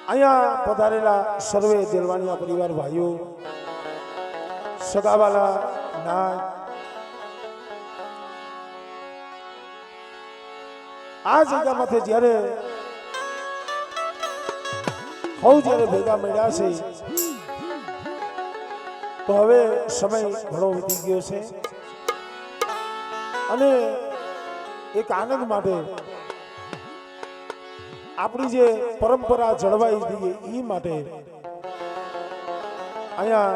અહીંયા પધારેલા સર્વે દેલવાણીયા પરિવાર ભાઈઓ, સગાવાલા, નાય, આ જગ્યામાંથી જ્યારે જ્યારે ભેગા મળ્યા છે તો હવે સમય ઘણો વીતી ગયો છે અને એક આનંદ માટે આપણી જે પરંપરા જળવાઈ દઈએ એ માટે અહીંયા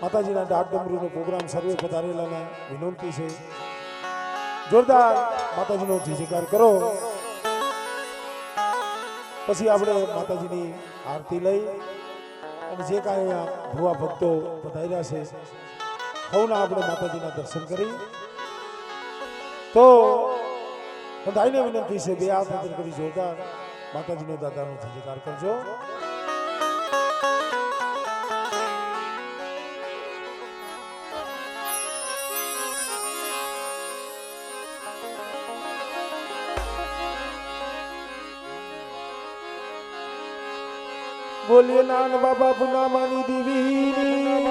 માતાજીના ડાક ડમરૂનો પ્રોગ્રામ સર્વે પધારેલાને વિનંતી છે, જોરદાર માતાજીનો જય જયકાર કરો. પછી આપણે માતાજીની આરતી લઈ અને જે કાંઈ અહીંયા ભુવા ભક્તો પધાર્યા છે સૌના આપણે માતાજીના દર્શન કરી. તો બધાને વિનંતી છે, બે હાથ અંદર કરી જોરદાર માતાજીનો દાદાનો જય જયકાર કરજો. બોલીએ નાન બાબા પુનામાની દીવીની,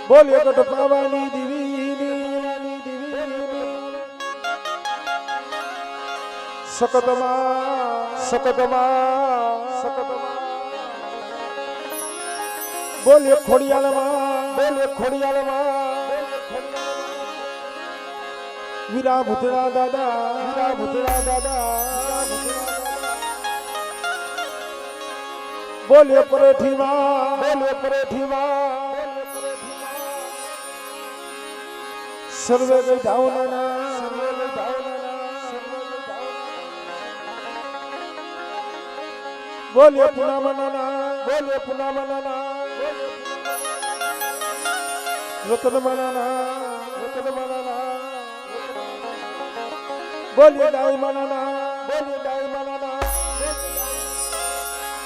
બોલીએ કટપાવાની દીવીની, સકતમાં બોલીએ ખોડિયાલમાં વીરા ભૂતળા દાદા બોલીએ પરેઠીમાં સર્વે ગઢાઓના બોલીએ પુનામના રતનમના બોલીએ ડાયમના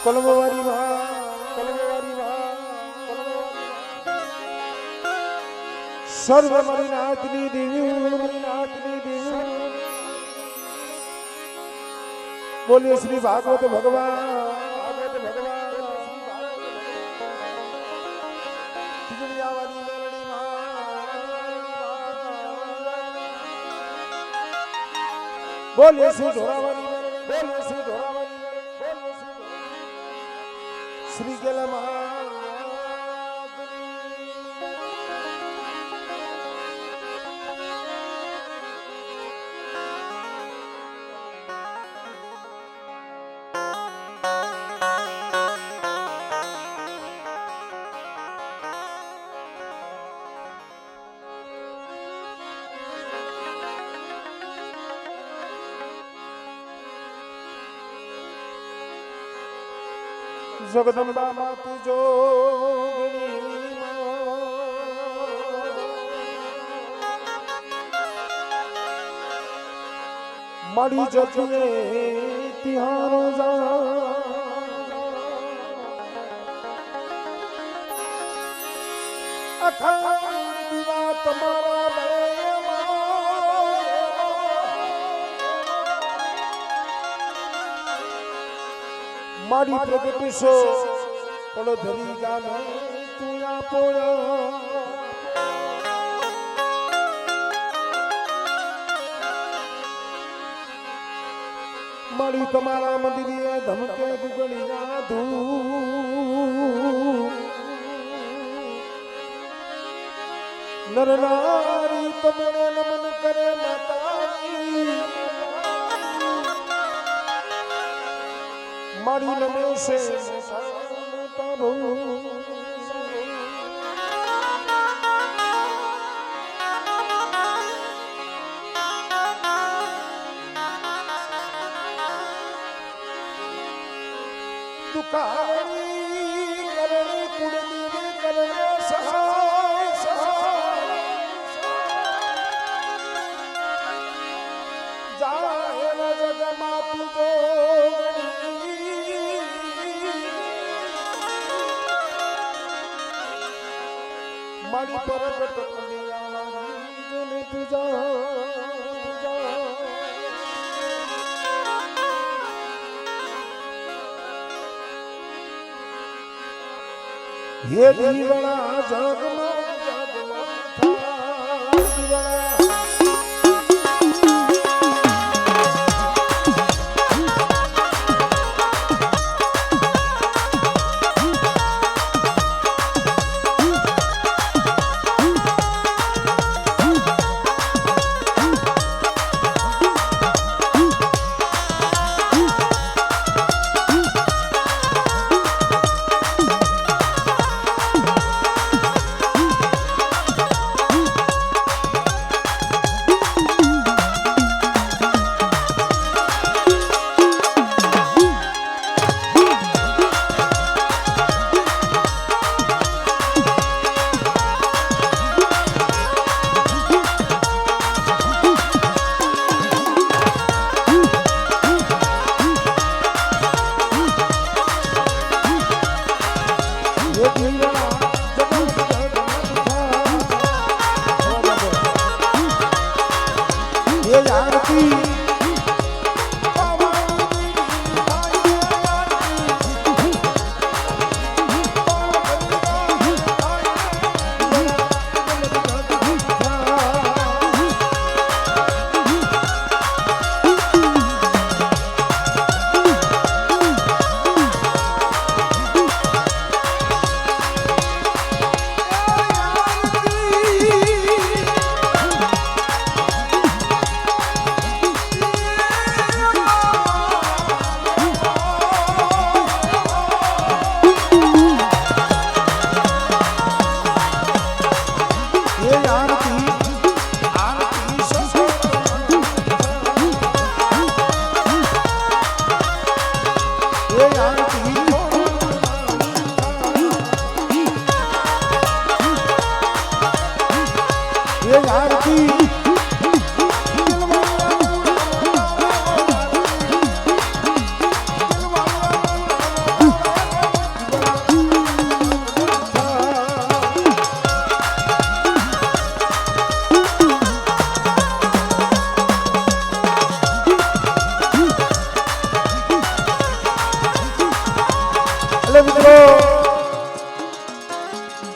કલમવારીમાં સર્વ મરીનાથની દેવી બોલીએ શ્રી ભાગવત ભગવાન બોલીએ શ્રી ઢોરાવાની શ્રી ગેલા જગદંબા માતુ જોગણી મારી જતીએ તિહારો અખંડ દીવા તમારા મારી પ્રગટ છો પણ ધરી ગામે તું આપોયા મારી તમારા મંદિરે ધમકે ગુગળી ના ધૂ નર નારી તમને નમન કરે માતાજી મારી નમે છે દુકાની કરણી કુળની કરણે સહાય જાહેર જગમાં તું મારી પ્રગટ કલ્યાણ જોને તુજા હે દીવડા જગમાં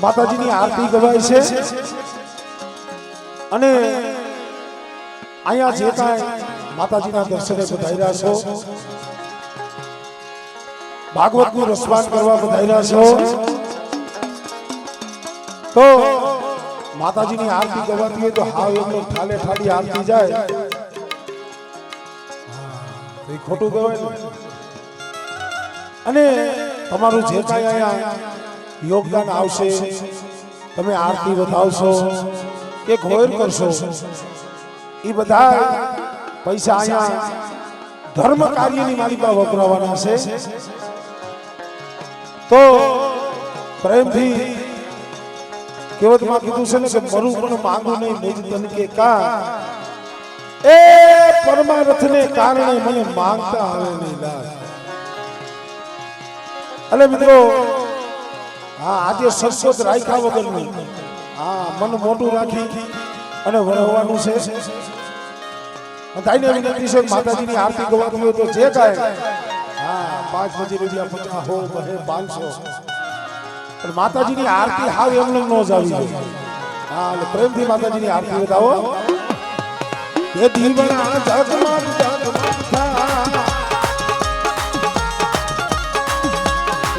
માતાજીની આરતી ગવાય છે અને અહીંયા જે કાંઈ માતાજીના દર્શને પધાર્યા છો, ભાગવતનું રસપાન કરવા પધાર્યા છો, તો માતાજીની આરતી ગવાતી હોય તો હાવ એમનો ઠાલે ઠાડી આરતી જાય તો એ ખોટું કહેવાય ને. અને તમારું જે કાંઈ અહીંયા યોગદાન આવશે, તમે આરતી વધાવશો કે ઘોર કરશો, એ બધા પૈસા અહીંયા ધર્મ કાર્યની માલિકા વપરાવાના છે. તો પ્રેમથી કહેવતમાં કીધું છે ને કે મરું પણ માંગુ નહીં મુજ તન કે કા, એ પરમાર્થને કારણે મને માંગતા આવે નહીં લાગ. એટલે મિત્રો હા, આજે સરસ્વત રાખ્યા વગરનું હા મન મોટું રાખી અને વળવાનું છે. તાઈને વિનંતી છે માતાજીની આરતી ગવાતી હોય તો જે કાંઈ હા 5 બજે રૂપિયા 50 હો બહે 500, પણ માતાજીની આરતી હાવ એમને ન જ આવી જોઈએ. હા, એટલે પ્રેમથી માતાજીની આરતી વધાવો. એ દીવડા જગમાં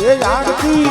એ આરતી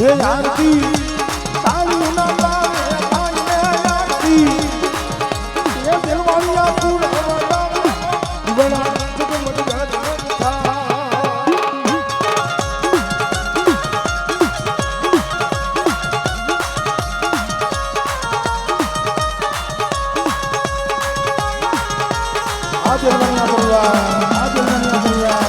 હે આરતી તારી ના તારે આને આરતી એ દિલવાળિયા ફૂલ હવાડા જીવના જગમગ ગાતા આ દિલવાળિયા પરિવાર આ દિલવાળિયા પરિવાર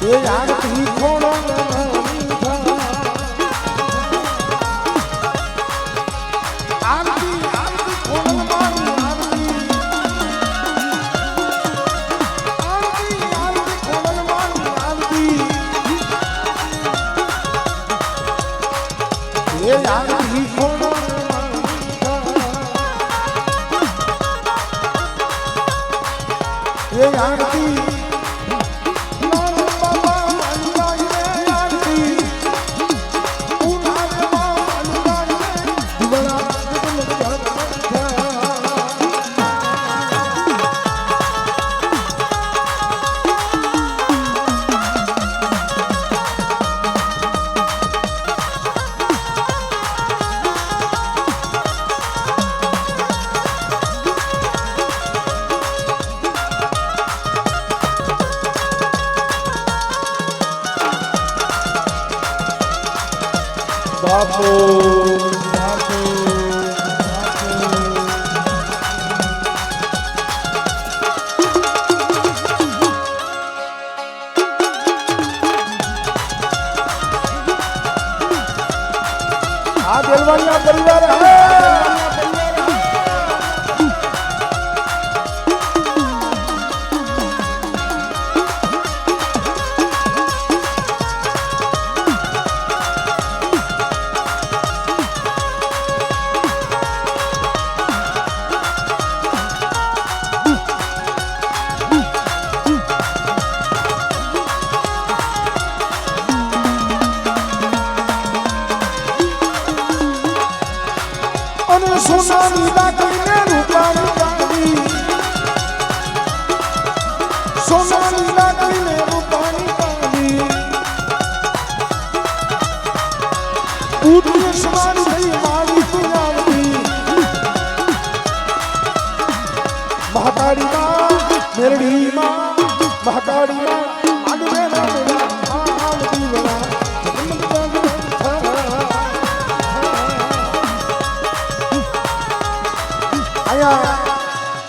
ये आरती खोड़ा आरती आरती खोड़ा मारी आरती आरती आरती खोड़ा मारी आरती ये आरती खोड़ा ये आरती बापू बापू आ दिलवाड़िया परिवार है सोनानी लाकड़ी ने रूपानी कांदी सोनानी लाकड़ी ने रूपानी कांदी ऊटी समान थई मारी पुजावती महाकाली मां मेरड़ी मां महाकाली मां आगे ना मेरा आम दीवाना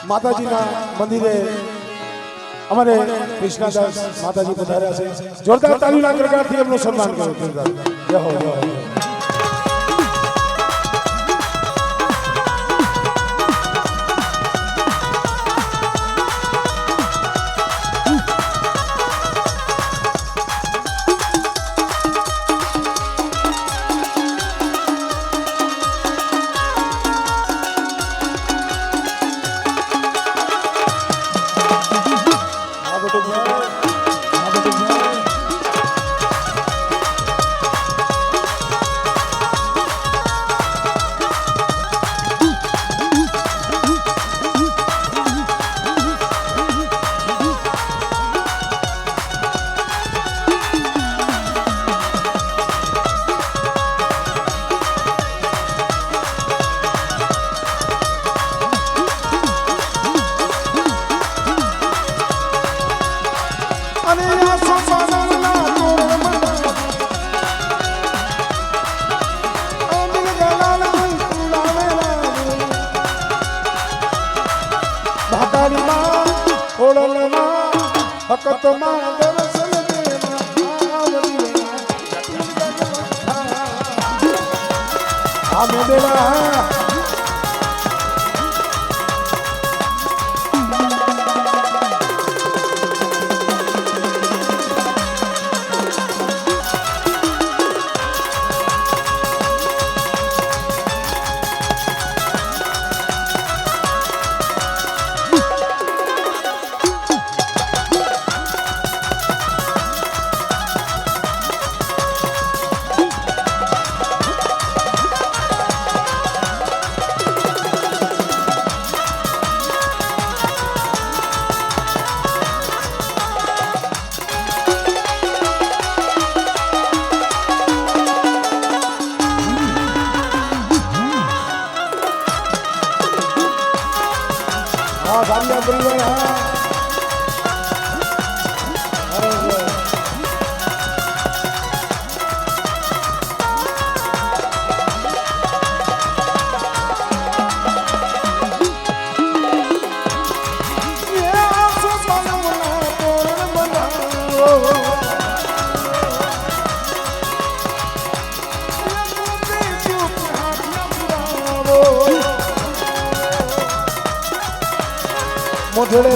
माताजीना मंदिरे अमरे कृष्णादास माताजी पधार्या छे जोरदार तालीना गड़गड़ाथी एमनुं सन्मान करो जोरदार जय हो जय हो ફકતમાં દર્શન દેવા દેવા ભારિયા પરિવાર મોઢડે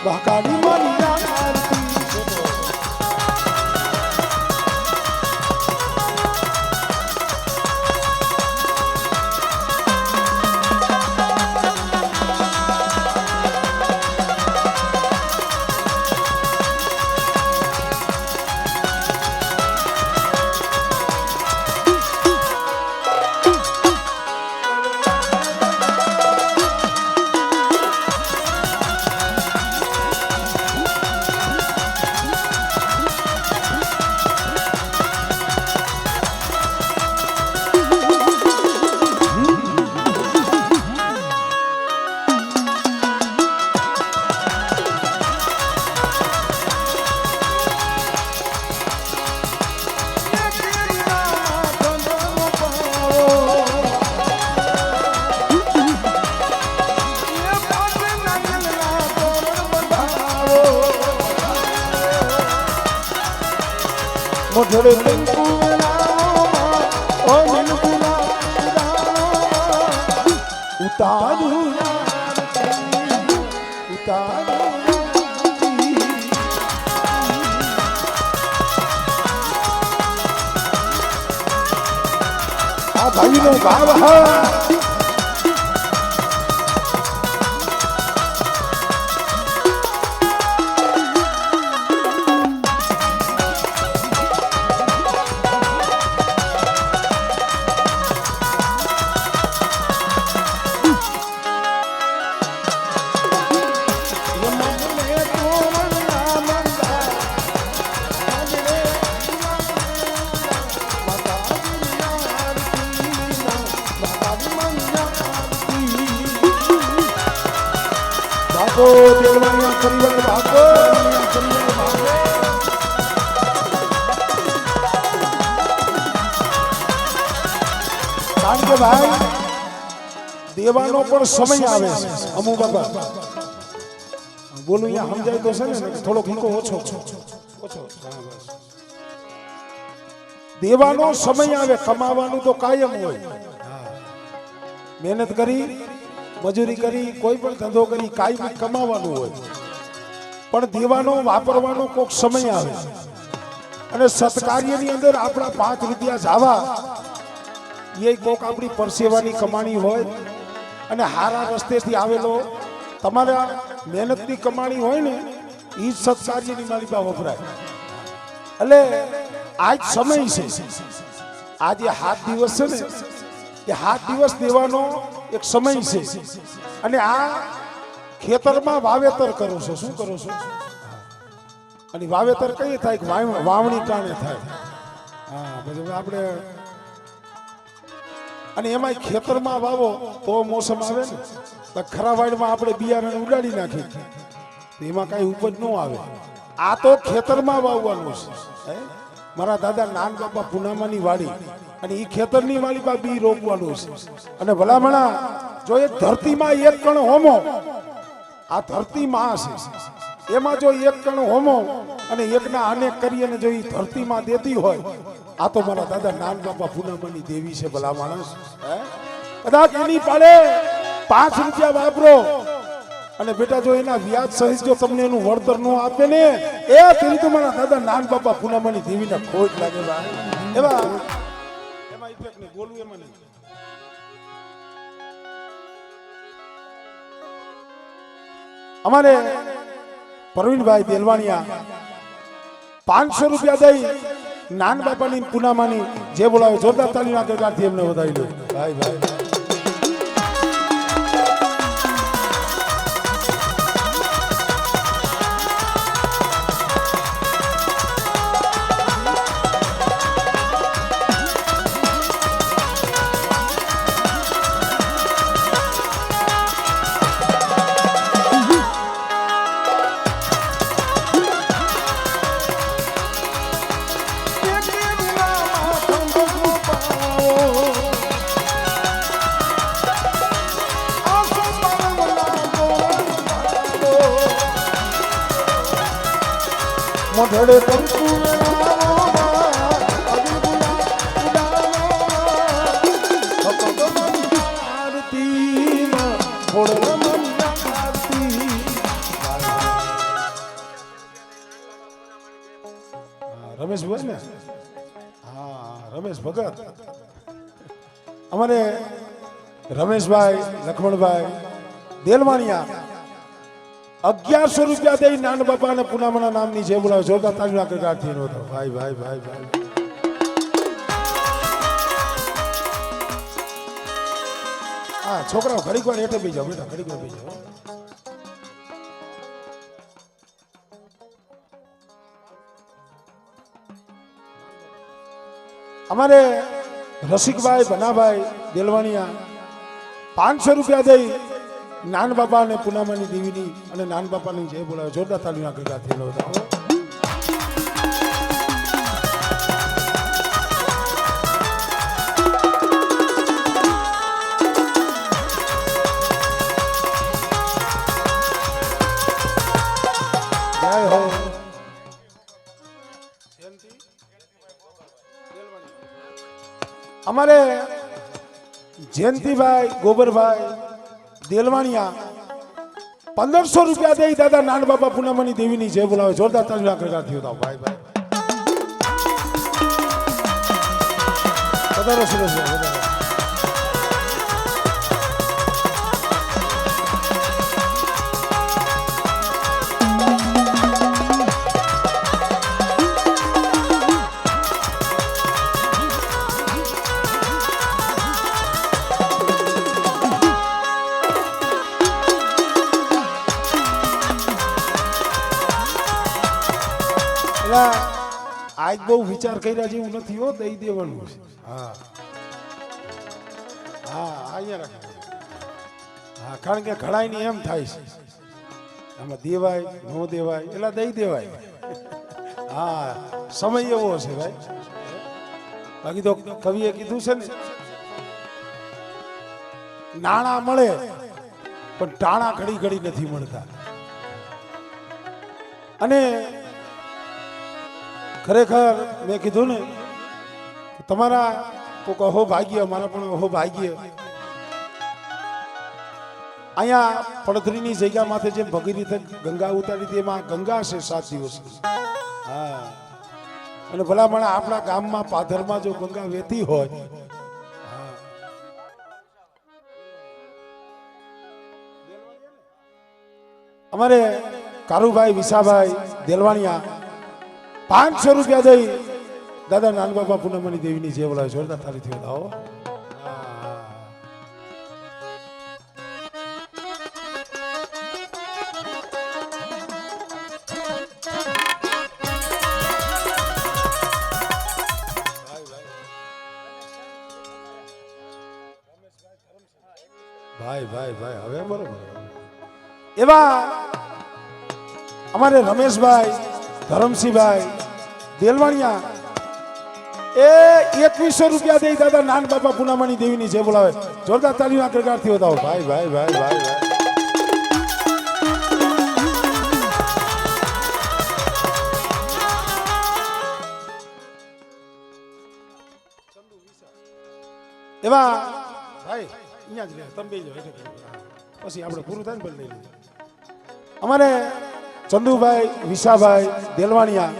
બાકાની મારી મોઢડે ઉતારું આ ભાઈનો ભાવ હા ભાગો દેવળિયા પરિવાર ભાગો કારણ કે ભાઈ દેવાનો પણ સમય આવે છે અમુ બાબા બોલું અહીંયા સમજાય તો છે ને થોડો ઘણો ઓછો દેવાનો સમય આવે કમાવાનું તો કાયમ હોય મહેનત કરી મજૂરી કરી કોઈ પણ ધંધો કરી કાયમી કમાવાનું હોય પણ દેવાનો વાપરવાનો કોઈક સમય આવે અને સત્કાર્યની અંદર આપણા 5 રૂપિયા જાવા એ કોઈક આપણી પરસેવાની કમાણી હોય અને હારા રસ્તેથી આવેલો તમારા મહેનતની કમાણી હોય ને એ સત્કાર્યની માલિકા વપરાય એટલે આજ સમય છે આજે 7 દિવસ છે ને એ 7 દિવસ દેવાનો એક સમય છે અને આ ખેતરમાં વાવેતર કરો છો શું કરો છો અને વાવેતર કઈ થાય કે વાવણી કાણે થાય હા પછી આપણે અને એમાં ખેતરમાં વાવો તો મોસમ આવે ને તો ખરા વાડમાં આપણે બિયારણ ઉડાડી નાખી તો એમાં કઈ ઉપજ ન આવે આ તો ખેતરમાં વાવવાનું છે મારા દાદા નાન બાપા પુનામાની વાડી અને એ ખેતરની માલિકા બી રોપવાનું છે. અને ભલામણા જો એક ધરતીમાં એક કણ હોમો, આ ધરતી માં છે, એમાં જો એક કણ હોમો અને એકના અનેક કરી અને જો એ ધરતીમાં દેતી હોય, આ તો મારા દાદા નાન બાપા પૂનમની દેવી છે. ભલા માણસ કદાચ એની પાડે 5 રૂપિયા વાપરો અને બેટા જો એના વ્યાજ સહિત જો તમને એનું વળતર ન આપે ને, એ તેની તો મારા દાદા નાન બાપા પૂનમની દેવીને ખોટ લાગે. એવા એમાં ઇફેક્ટ નહીં, બોલવું એમાં નહીં. અમારે પ્રવીણભાઈ દેલવાણિયા 500 રૂપિયા દઈ નાન બાપાની પૂનામાની જે બોલાવે જોરદાર તાલીના ગરગાથી એમને વધારી લો. ભાઈ ભાઈ મોઢડે કંકુ રમેશ ભાઈ ને, હા રમેશ ભગત. અમારે રમેશભાઈ લક્ષ્મણભાઈ દેલવાણિયા 1100 રૂપિયા દઈ નાન બાપા અને પૂનામાના નામની જે બોલાવે જોરદાર તાલીના ગરગાથી નો. ભાઈ ભાઈ ભાઈ ભાઈ હા છોકરાઓ ઘડીક વાર હેઠે બેસી જાઓ બેટા, ઘડીક વાર બેસી જાઓ. અમારે રસિકભાઈ ભનાભાઈ દેલવાણિયા 500 રૂપિયા દઈ નાન બાપા અને પૂનામાની દેવીની અને નાન બાપાની જે બોલાવે જોરદાર તાલીના ગરગાથી નો. જય હો. અમારે જયંતિભાઈ ગોબરભાઈ દેલવાણિયા 1500 રૂપિયા દઈ દાદા નાન બાપા પૂનમની દેવીની જે બોલાવે જોરદાર તાલીના ગરગાથી હતા. ભાઈ ભાઈ વધારો સુરેશ ભાઈ. આજ બહુ વિચાર કર્યા જેવું નથી હો, દઈ દેવાનું છે. હા હા અહીંયા રાખે. હા કારણ કે ઘડાઈની એમ થાય છે, આમાં દેવાય ન દેવાય એટલે દઈ દેવાય. હા સમય એવો છે ભાઈ. બાકી તો કવિએ કીધું છે ને, નાણાં મળે પણ ટાણા ઘડી ઘડી નથી મળતા. અને ખરેખર મેં કીધું ને તમારા કોક અહો ભાગ્ય, મારા પણ અહો ભાગ્ય. અહીંયા પડધરીની જગ્યા માથે જેમ ભગીરથ ગંગા ઉતારી હતી એમાં ગંગા છે 7 દિવસ. હા અને ભલામણા આપણા ગામમાં પાધરમાં જો ગંગા વહેતી હોય, અમારે કારુભાઈ વિસાભાઈ દેલવાણિયા 500 રૂપિયા દઈ દાદા નાન બાપા પૂનમની દેવીની જે બોલાવે જોરદાર તાલીથી વધાવો. ભાઈ ભાઈ ભાઈ હવે બરોબર. એવા અમારે રમેશભાઈ ધરમસિંહભાઈ દેલવાણિયા એ 2100 રૂપિયા દઈ દાદા નાન બાપા પૂનામાની દેવીની જે બોલાવે જોરદાર તાળીના ગડગડાટથી વધાવો ભાઈ ભાઈ ભાઈ ભાઈ ભાઈ એવા ભાઈ અહીંયા જ લે તમે બેજો પછી આપણે પૂરું થાય ને પણ લઈ લઈએ અમારે ચંદુભાઈ વિશાભાઈ દેલવાણિયા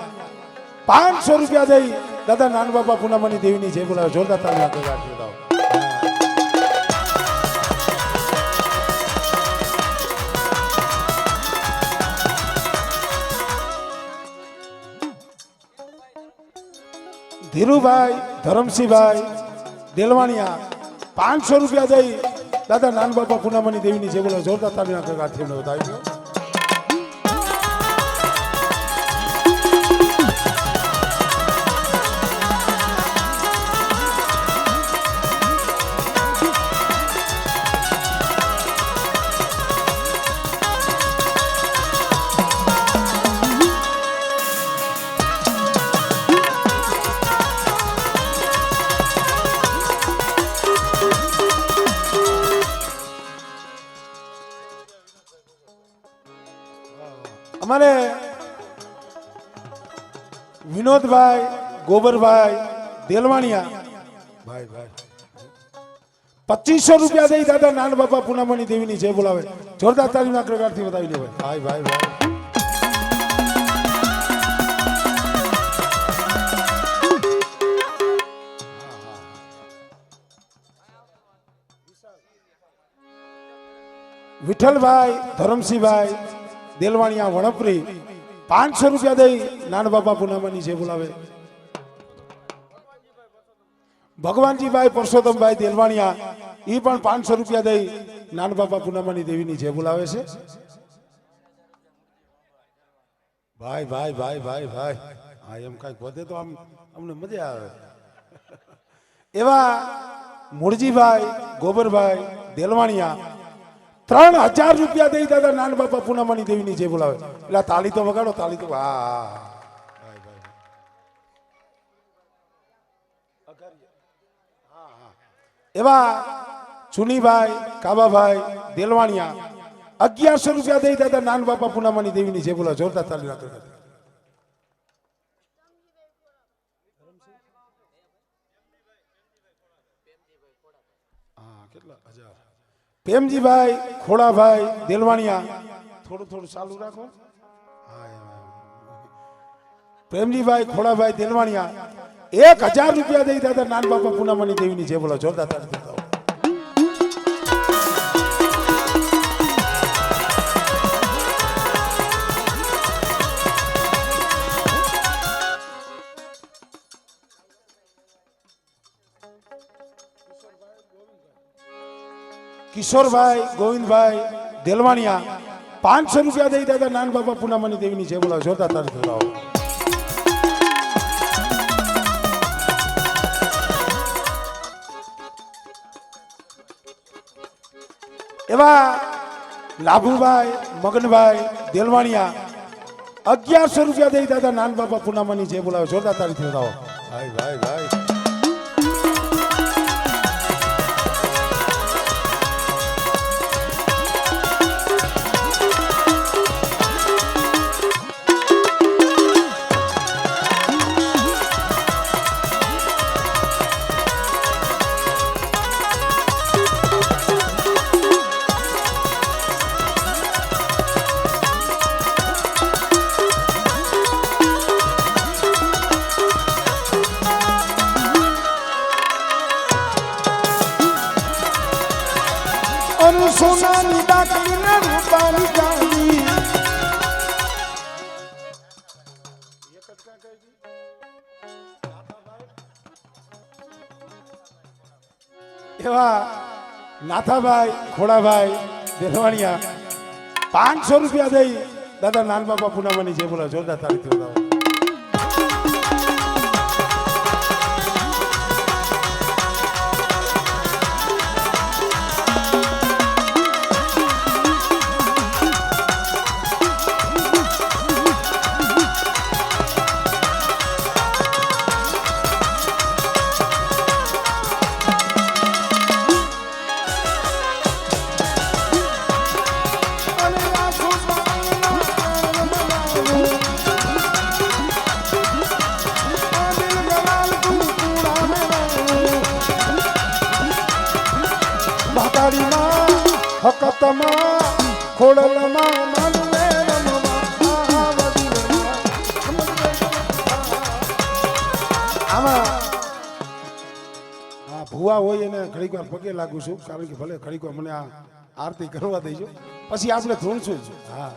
500 રૂપિયા દઈ દાદા નાન બાપા પૂનામાની દેવીની જય બોલાવે જોરદાર તાળીના ગડગડાટથી વધાવો ધીરુભાઈ ધરમસિંહભાઈ દેલવાણિયા 500 રૂપિયા દઈ દાદા નાન બાપા પૂનામાની દેવીની જે બોલાવે જોરદાર તાળીના ગડગડાટથી વધાવી અમારે વિનોદભાઈ ગોબરભાઈ દેલવાણિયા ભાઈ ભાઈ 2500 રૂપિયા દઈ દાદા નાન બાપા પૂનામાની દેવીની જય બોલાવે જોરદાર તાળીના ગડગડાટથી વધાવી લે ભાઈ ભાઈ ભાઈ વિઠ્ઠલભાઈ ધરમસિંહભાઈ દેલવાણિયા વણપરી 500 રૂપિયા દઈ નાન બાપા પૂનામાની જે બોલાવે ભગવાનજીભાઈ પરસોત્તમભાઈ દેલવાણિયા એ પણ 500 રૂપિયા દઈ નાન બાપા પૂનામાની દેવીની જે બોલાવે છે ભાઈ ભાઈ ભાઈ ભાઈ ભાઈ હા એમ કઈક વધે તો આમ અમને મજા આવે એવા મૂળજીભાઈ ગોબરભાઈ દેલવાણિયા 3000 રૂપિયા દઈ દાદા નાન બાપા પૂનામાની દેવીની જે બોલાવે એટલે તાળી તો વગાડો તાળી તો એવા ચુનીભાઈ કાબાભાઈ દેલવાણિયા 1100 રૂપિયા દઈ દાદા નાન બાપા પૂનામાની દેવીની જે બોલાવે જોરદાર તાળી રાખે પ્રેમજીભાઈ ખોડાભાઈ દેલવાણિયા થોડું થોડું ચાલુ રાખો પ્રેમજીભાઈ ખોડાભાઈ દેલવાણિયા 1000 રૂપિયા દઈ દાદા નાન બાપા પૂનામાની દેવીની જે બોલો જોરદાર તાળી દેતા કિશોરભાઈ ગોવિંદભાઈ દેલવાણિયા 500 રૂપિયા દઈ દાદા નાન બાપા પૂનામાની દેવીની જે બોલાવો જોરદાર તાળી દેતા એવા લાભુભાઈ મગનભાઈ દેલવાણિયા 1100 રૂપિયા દઈ દાદા નાન બાપા પૂનામાની જે બોલાવો જોરદાર તાળી દેતા ભાઈ ભાઈ ભાઈ સોનાની ડાકલી ને રૂપાની ચાંદી એવા નાથાભાઈ ખોડાભાઈ દેલવાણિયા 500 રૂપિયા દઈ દાદા નાન બાપા પૂનામાની જે બોલા જોરદાર તાળી દેતા ખોડલમાં માનવે રમવા આમાં હા ભુવા હોય એને ઘડીક વાર પગે લાગુ છું કારણ કે ભલે ઘડીક વાર મને આ આરતી કરવા દઈજો પછી આપણે ધૂણશું જ હા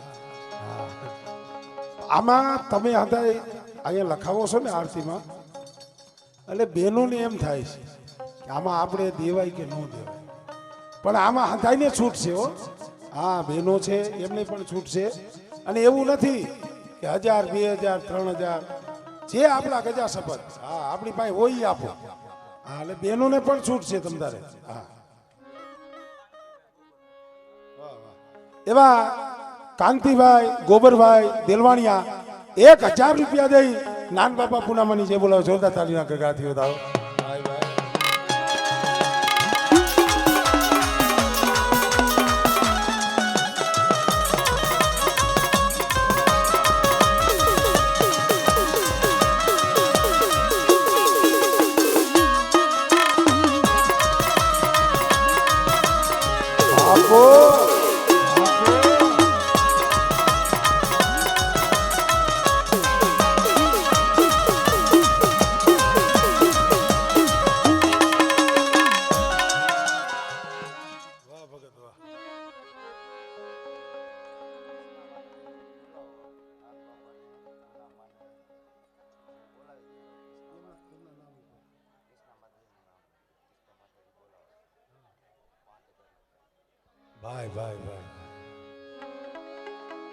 આમાં તમે હતા અહીંયા લખાવો છો ને આરતીમાં એટલે બહેનોને એમ થાય છે કે આમાં આપણે દેવાય કે ન દેવાય પણ આમાં હંધાઈને છૂટ છે હો હા બહેનો છે એમને પણ છૂટ છે અને એવું નથી કે 1000 2000 3000 જે આપણા ગજા શપથ હા આપણી પાસે હોય આપો હા એટલે બહેનોને પણ છૂટ છે તમતારે હા એવા કાંતિભાઈ ગોબરભાઈ દેલવાણિયા 1000 રૂપિયા દઈ નાન બાપા પૂનામાની જે બોલાવો જોરદાર તાળીના ગગાથી વધાવો ભાઈ ભાઈ ભાઈ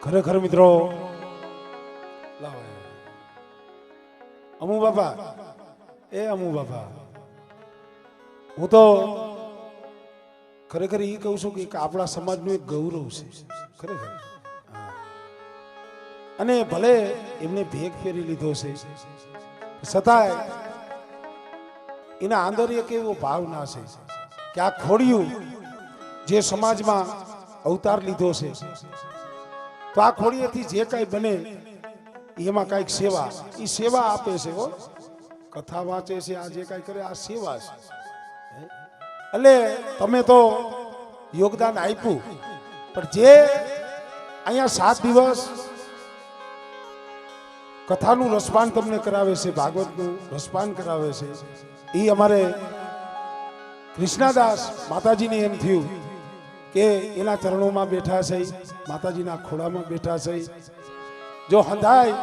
ખરેખર મિત્રો અમુ બાપા અમુ બાપા હું તો ખરેખર એ કહું છું કે આપણા સમાજનું એક ગૌરવ છે ખરેખર અને ભલે એમને ભેગ ફેરી લીધો છે છતાંય એના અંદર એક એવો ભાવ ના છે કે આ ખોડિયું જે સમાજમાં અવતાર લીધો છે તો આ ખોડિયાથી જે કાંઈ બને એમાં કાંઈક સેવા એ સેવા આપે છે હો કથા વાંચે છે આ જે કાંઈ કરે આ સેવા છે એટલે તમે તો યોગદાન આપ્યું પણ જે અહીંયા 7 દિવસ કથાનું રસપાન તમને કરાવે છે ભાગવતનું રસપાન કરાવે છે એ અમારે કૃષ્ણદાસ માતાજીને એમ થયું કે એના ચરણોમાં બેઠા છે માતાજીના ખોળામાં બેઠા છે જો હંધાય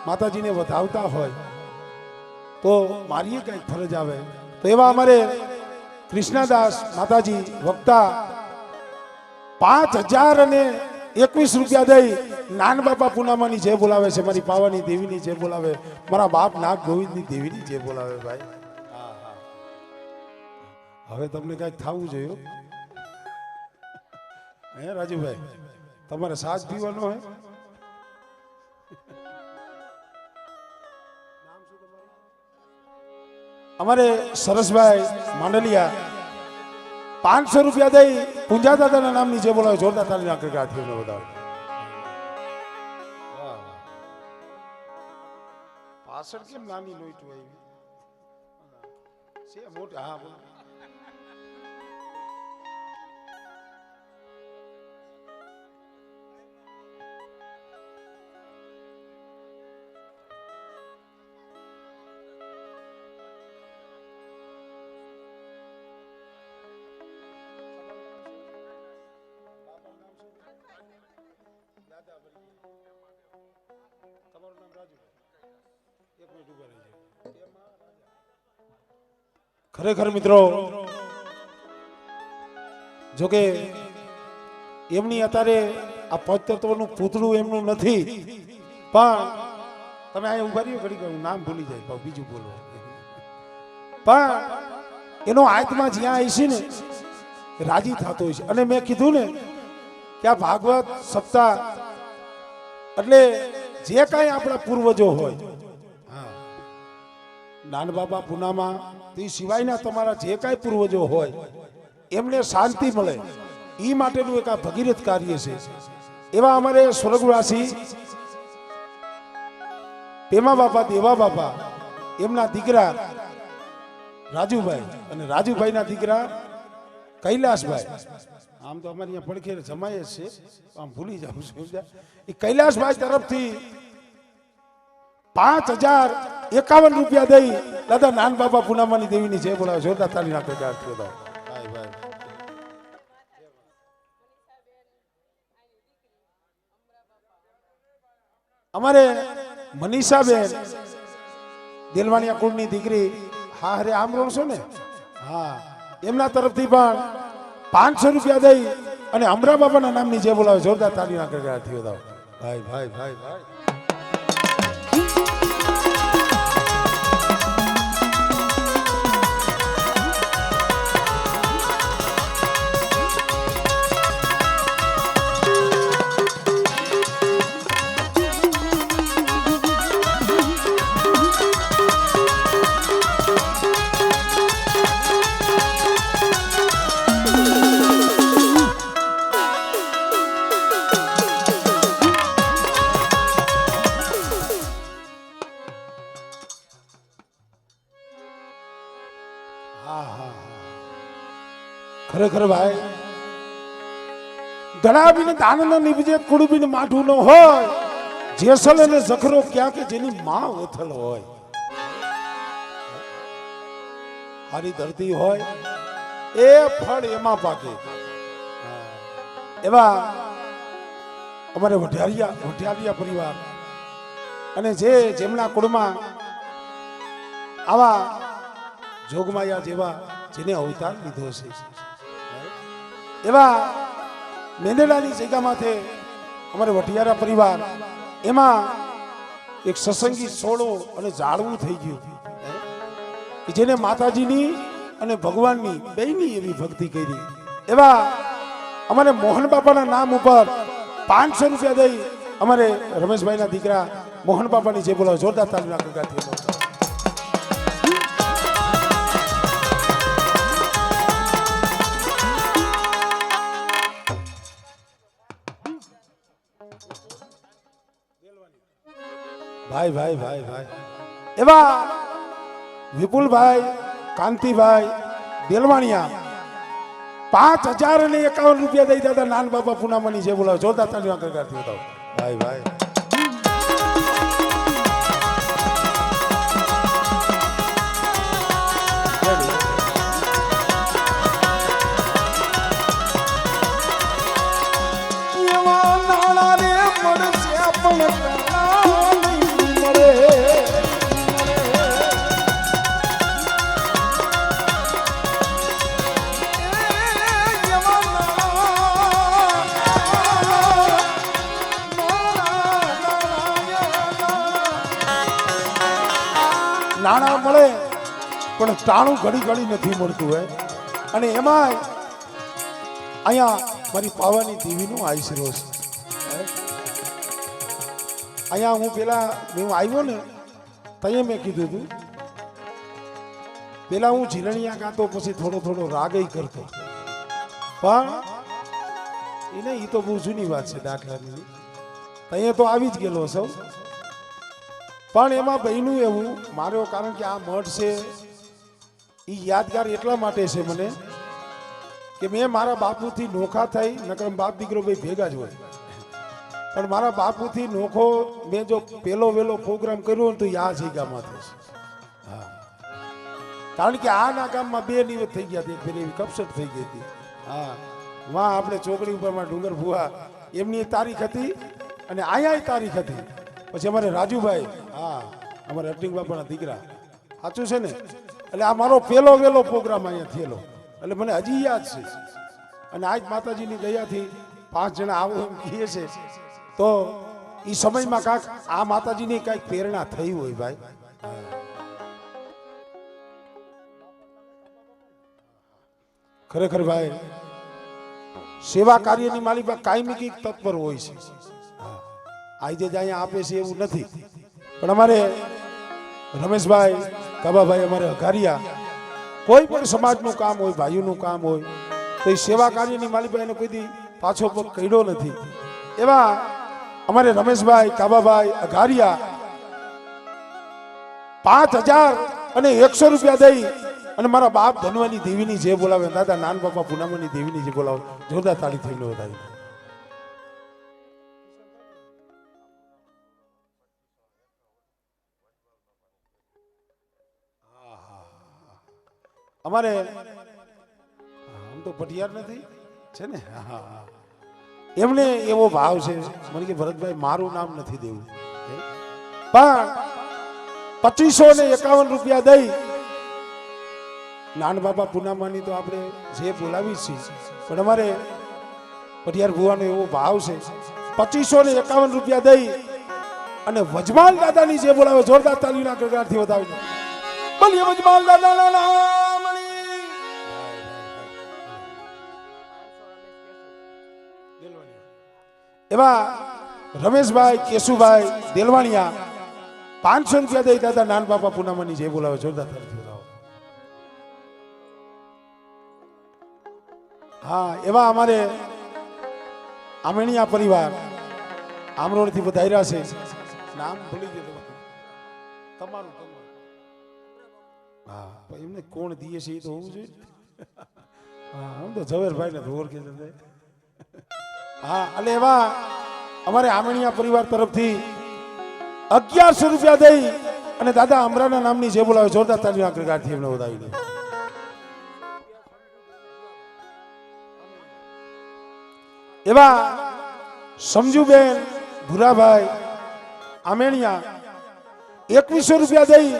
માતાજીને વધાવતા હોય તો મારી કંઈક ફરજ આવે તો એવા અમારે કૃષ્ણદાસ માતાજી વક્તા 5021 રૂપિયા દઈ નાન બાપા પૂનામાની જે બોલાવે છે મારી પાવાની દેવીની જે બોલાવે મારા બાપ નાગ ગોવિંદની દેવીની જે બોલાવે ભાઈ હવે તમને કઈક થવું જોઈએ હે રાજુભાઈ તમારે સાજ પીવાનો હે અમારે સરસભાઈ માંડલિયા 500 રૂપિયા દઈ પૂંજા દાદાના નામની જે બોલાવે જોરદાર તાળીના ગગડાથી વધારે પાછળ કેમ નાની લોઈટ હોય છે મોટી હા બોલો ખરેખર મિત્રો જોકે એમની અત્યારે આ પંચતત્વનું પૂતળું એમનું નથી પણ તમે અહીંયા ઉભા રહ્યો ઘડી કહું નામ ભૂલી જાય બીજું બોલો પણ એનો આત્મા જ્યાં આવી છે ને રાજી થતો હોય છે અને મેં કીધું ને કે આ ભાગવત સપ્તાહ એટલે જે કાંઈ આપણા પૂર્વજો હોય નાન બાબા પૂનામાં તે સિવાયના તમારા જે કાંઈ પૂર્વજો હોય એમને શાંતિ મળે એ માટેનું એક આ ભગીરથ કાર્ય છે એવા અમારે સ્વર્ગવાસી પેમા બાપા દેવા બાપા એમના દીકરા રાજુભાઈ અને રાજુભાઈના દીકરા કૈલાસભાઈ આમ તો અમારી અહીંયા પડખે જમાય જ છે, આમ ભૂલી જાઉં છું. એ કૈલાસભાઈ તરફથી 5051 રૂપિયા દઈ દાદા નાન બાબા પૂનામાની દેવીની જય બોલાવે. જોરદાર તાળી નાખે ગાંઠ ભાઈ ભાઈ. અમારે મનીષાબેન દેલવાણીયા કુળની દીકરી, હા હરે આમ રહો છો ને, હા, એમના તરફથી પણ 500 રૂપિયા દઈ અને અમરા બાબાના નામની જે બોલાવે. જોરદાર તાળી નાખે ગાંઠીઓ દાવ ભાઈ ભાઈ ભાઈ ભાઈ. ખરેખર ભાઈ દડાવીને દાન ન નીપજે, કુડબીને માઠું ન હોય, જેસલ અને જખરો ક્યાં કે જેની માં ઓથલ હોય. હારી ધરતી હોય એ ફળ એમાં પાકે. એવા અમારે વઢિયારિયા પરિવાર અને જેમના કુળમાં આવા જોગમાયા જેવા જેને અવતાર લીધો છે, એવા મેંદડાની જગ્યામાંથી અમારે વઢિયારા પરિવાર એમાં એક સત્સંગી સોળો અને જાળવું થઈ ગયું કે જેને માતાજીની અને ભગવાનની બેયની એવી ભક્તિ કરી. એવા અમારે મોહન બાપાના નામ ઉપર 500 રૂપિયા દઈ અમારે રમેશભાઈના દીકરા મોહન બાપાની જે બોલાવે. જોરદાર તાળી નાખો ગાંઠીઓ. ભાઈ ભાઈ ભાઈ ભાઈ. એવા વિપુલભાઈ કાંતિભાઈ દેલવાણિયા 5051 રૂપિયા દઈ દાદા નાન બાબા પૂનામાની જે બોલાવે. જોરદાર તાળી કરતી હતા ભાઈ ભાઈ. નાણાં મળે પણ ટાણું ઘડી ઘડી નથી મળતું હોય. અને એમાં અહીંયા મારી પાવાની દેવીનો આશરો છે. અહીંયા હું આવ્યો ને તઈએ મેં કીધું હતું, પેલા હું ઝીલણિયા ગાતો, પછી થોડો રાગય કરતો, પણ એને એ તો બહુ જૂની વાત છે દાખલાની. તઈએ તો આવી જ ગયેલો સૌ, પણ એમાં બહેનું એવું મારો, કારણ કે આ મઠ છે એ યાદગાર એટલા માટે છે મને કે મેં મારા બાપુથી નોખા થઈ, નકર બાપ દીકરો ભાઈ ભેગા જ હોય, પણ મારા બાપુથી નોખો મેં જો પેલો વેલો પ્રોગ્રામ કર્યો ને તો આ જગ્યામાં થશે. હા, કારણ કે આના ગામમાં 2 નિવેદ થઈ ગયા હતી, એક ફેર એવી કપસટ થઈ ગઈ હતી. હા, વાં આપણે ચોકડી ઉપરમાં ડુંગર ભુવા એમની તારીખ હતી અને અહીંયા તારીખ હતી. પછી અમારે રાજુભાઈ, હા અમારે અટિંગ બાપાના દીકરા, સાચું છે ને, એટલે આ મારો પેલો વેલો પ્રોગ્રામ અહીંયા થયેલો, એટલે મને હજી યાદ છે. અને આજ માતાજીની દયાથી 5 જણા આવો એમ કહીએ છે, તો એ સમયમાં કાંક આ માતાજીની કાંઈક પ્રેરણા થઈ હોય ભાઈ. ખરેખર ભાઈ સેવા કાર્યની માલિકા કાયમી કંઈક તત્પર હોય છે. આજે જ અહીંયા આપે છે એવું નથી, પણ અમારે રમેશભાઈ કાબાભાઈ અમારે અઘારિયા કોઈ પણ સમાજનું કામ હોય, ભાઈઓનું કામ હોય, તો એ સેવા કાર્યની માલિકા એને કોઈ દી પાછો પગ કર્યો નથી. એવા અમારે રમેશભાઈ કાબાભાઈ અઘારિયા 5100 રૂપિયા દઈ અને મારા બાપ ધનવાની દેવીની જે બોલાવે, દાદા નાન બાપા પૂનામાની દેવીની જે બોલાવે, જોરદાર તાળી થઈને વધાવી. અમારે આમ તો પટિયાર નથી છે ને, એમને એવો ભાવ છે મને કે ભરતભાઈ મારું નામ નથી દેવું, પણ 2551 રૂપિયા દઈ નાન બાપા પૂનામાની તો આપણે જે બોલાવી છીએ, પણ અમારે પટિયાર ભુવાનો એવો ભાવ છે 2551 રૂપિયા દઈ અને વજમાલ દાદાની જે બોલાવે, જોરદાર તાલીના ગણગણાટથી વધાવી બોલીએ વજમાલ દાદાના નામની. એવા રમેશભાઈ કેશુભાઈ દેલવાણિયા 500 રૂપિયા દઈ દાદા નાન બાપા પૂનામાની જે બોલાવે, જોરદાર તાલીથી બોલાવો. હા, એવા અમારે આમેણિયા પરિવાર આમરોડથી વધાર્યા છે, નામ ભૂલી ગયો તમારું. હા, એમને કોણ દીએ છે એ તો હોવું જોઈએ. હા, આમ તો ઝવેરભાઈ ને ધોર કે હા, એટલે એવા અમારે આમણિયા પરિવાર તરફથી 1100 રૂપિયા દઈ અને દાદા અમરાના નામની જે બોલાવે, જોરદાર તાલીના ગણગણાટથી એમને વધાવી દે. એવા સમજુબેન ભુરાભાઈ આમેણિયા 2100 રૂપિયા દઈ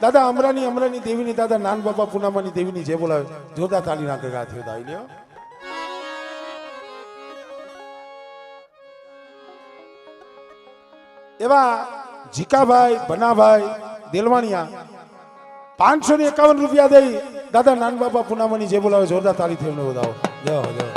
દાદા અમરાની દેવીની, દાદા નાન બાપા પૂનામાની દેવીની જે બોલાવે, જોરદાર તાલીના ગણગણાટથી વધાવી લ્યો. એવા જીકાભાઈ બનાભાઈ દેલવાણિયા 551 રૂપિયા દઈ દાદા નાન બાપા પૂનામાની જે બોલાવે, જોરદાર તાળીથી એમને વધાવો. જય હો જય.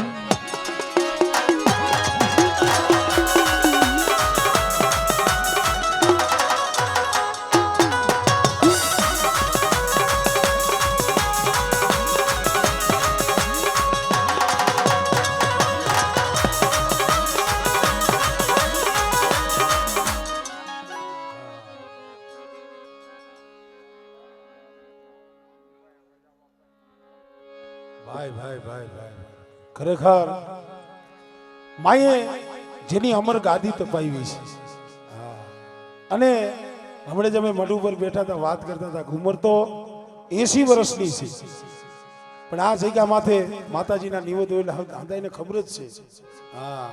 ખરેખર માએ જેની અમર ગાદી તપાવી છે, અને હમણાં જ અમે મઢ ઉપર બેઠા હતા, વાત કરતા હતા, ઉંમર તો 80 વર્ષની છે, પણ આ જગ્યા માથે માતાજીના નિવેદ હોય એટલે આંદાઈને ખબર જ છે. હા,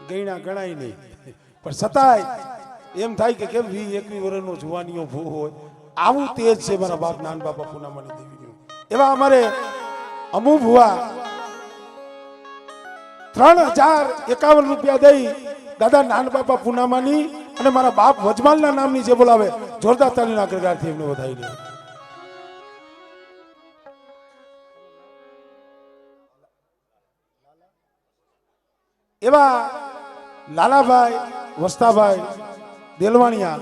ગયણા ગણાય નહીં, પણ છતાંય એમ થાય કે કેમ 20-21 વર્ષનો જુવાનીઓ ભૂ હોય, આવું તેજ છે મારા બાપ નાન બાપા પૂનામાની દેવીનું. એવા અમારે અમુ ભુવા 3051 રૂપિયા દઈ દાદા નાન બાપા પૂનામાની અને મારા બાપ વજમાલના નામની જે બોલાવે, જોરદાર તાલીના ગણગણાટથી એમને વધાવી દે. એવા લાલાભાઈ વસ્તાભાઈ દેલવાણિયા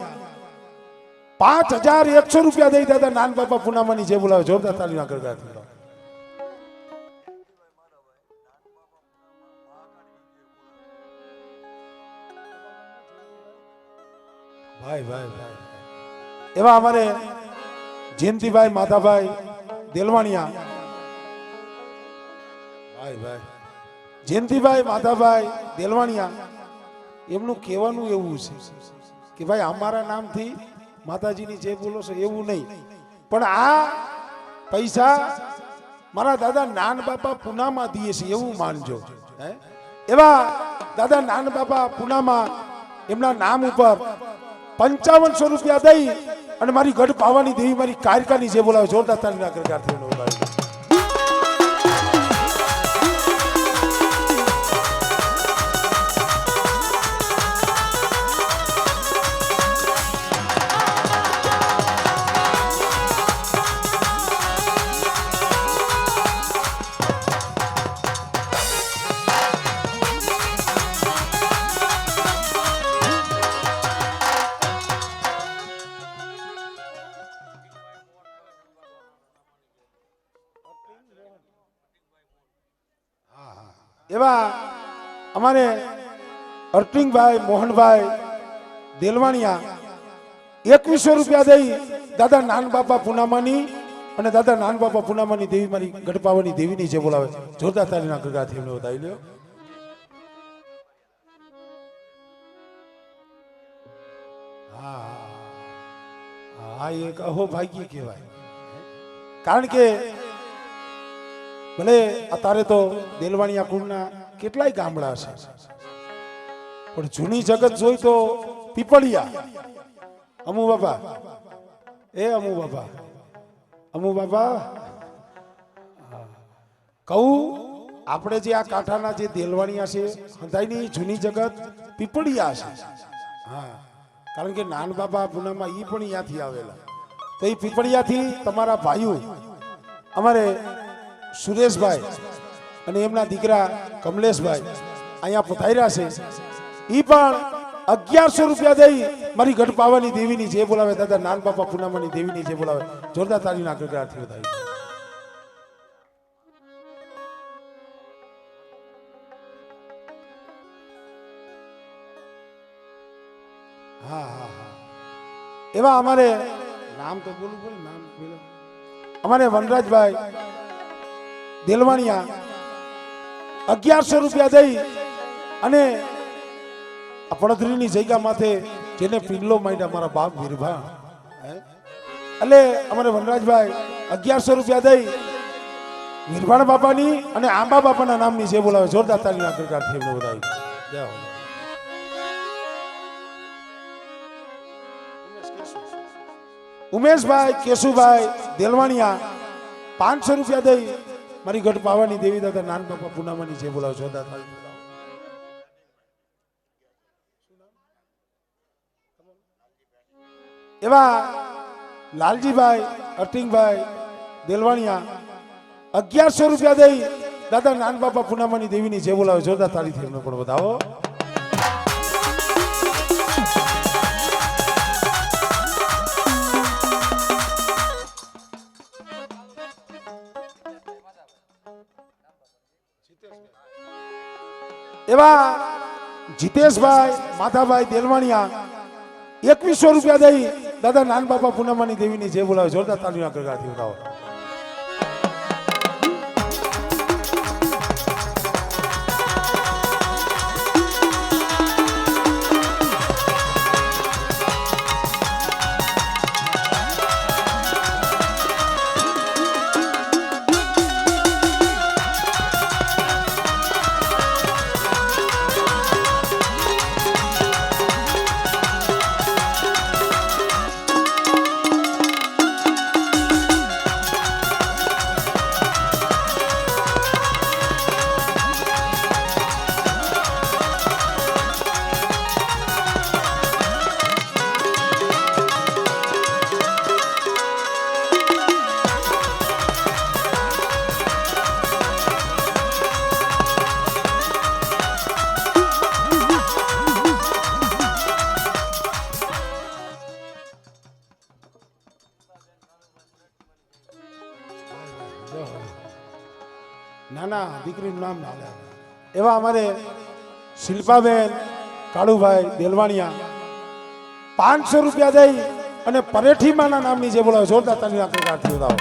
5100 રૂપિયા દઈ દાદા નાન બાપા પૂનામાની જે બોલાવે, જોરદાર તાલીના ગણગણાટથી. ભાઈ એવા અમારે જયંતિભાઈ માધાભાઈ દેલવાણિયા, જયંતિભાઈ માધાભાઈ દેલવાણિયા, એમનું કહેવાનું એવું છે કે ભાઈ અમારા નામથી માતાજીની જે બોલો છો એવું નહીં, પણ આ પૈસા મારા દાદા નાન બાપા પૂનામાં દીએ છે એવું માનજો. એવા દાદા નાન બાપા પૂનામાં એમના નામ ઉપર 5500 રૂપિયા દઈ અને મારી ગઢ પાવાની દેવી, મારી કારિકાની જે બોલાવે, જોરદાર તાલીના ગણગણાટથી બોલાવે. એવા અમારે અર્ટિંગભાઈ મોહનભાઈ દેલવાણિયા 2100 રૂપિયા દઈ દાદા નાન બાપા પૂનામાની અને દાદા નાન બાપા પૂનામાની દેવી મારી ગઢપાવાની દેવીની જે બોલાવે જોરદાર તાલીના ગગાથી એમને વધાવી લ્યો. હા એક અહો ભાગ્ય કહેવાય. કારણ કે ભલે અત્યારે તો દેલવાણીયા કુળના કેટલાય ગામડા છે પણ જૂની જગત જોઈ તો પીપળિયા અમુ બાપા અમુ બાપા કહું આપણે જે આ કાંઠાના જે દેલવાણીયા છે હંધાઈની જૂની જગત પીપળિયા છે. હા કારણ કે નાન બાપા પૂનામાં ઈ પણ અહીંયાથી આવેલા તો એ પીપળિયાથી તમારા ભાઈઓ અમારે સુરેશભાઈ અને એમના દીકરા કમલેશભાઈ અહીંયા પધાર્યા છે. ઈ પણ 1100 રૂપિયા દઈ મારી ગઢ પાવાની દેવીની જે બોલાવે દાદા નાન બાપા પૂનામાની દેવીની જે બોલાવે જોરદાર તાળીના ગગડાથી વધાવી. હા એવા અમારે નામ તો બોલવું પડે નામ અમારે વનરાજભાઈ દેલવાણીયા 1100 રૂપિયા દઈ અને પડધરીની જગ્યા માથે જેને પિંડલો માંડ્યા મારા બાપ વીરભા એટલે અમારે વનરાજભાઈ 1100 રૂપિયા દઈ વીરભાણ બાપાની અને આંબા બાપાના નામની જે બોલાવે જોરદાર તાલીના ગગડાથી એમને વધાવી. જય હો. ઉમેશભાઈ કેશુભાઈ દેલવાણીયા 500 રૂપિયા દઈ મારી ગઢ પાવાની દેવી દાદા નાન બાપા પૂનામાની જે બોલાવ જોરદાર તાળી. એવા લાલજીભાઈ અટિંગભાઈ દેલવાણીયા 1100 રૂપિયા દઈ દાદા નાન બાપા પૂનામાની દેવીની જે બોલાવે જોરદાર તાળીથી એમને પણ વધાવો. એવા જીતેશભાઈ માધાભાઈ દેલવાણીયા 2100 રૂપિયા દઈ દાદા નાન બાપા પૂનામાની દેવીની જે બોલાવે જોરદાર તાળીના ગગડાથી વધાવો. નાના દીકરીનું નામ ના લે. એવા અમારે શિલ્પાબેન કાળુભાઈ દેલવાણીયા 500 રૂપિયા દઈ અને પરેઠીમાના નામની જે બોલાવે જોરદાર તાળીના ગગડાથી વધાવો.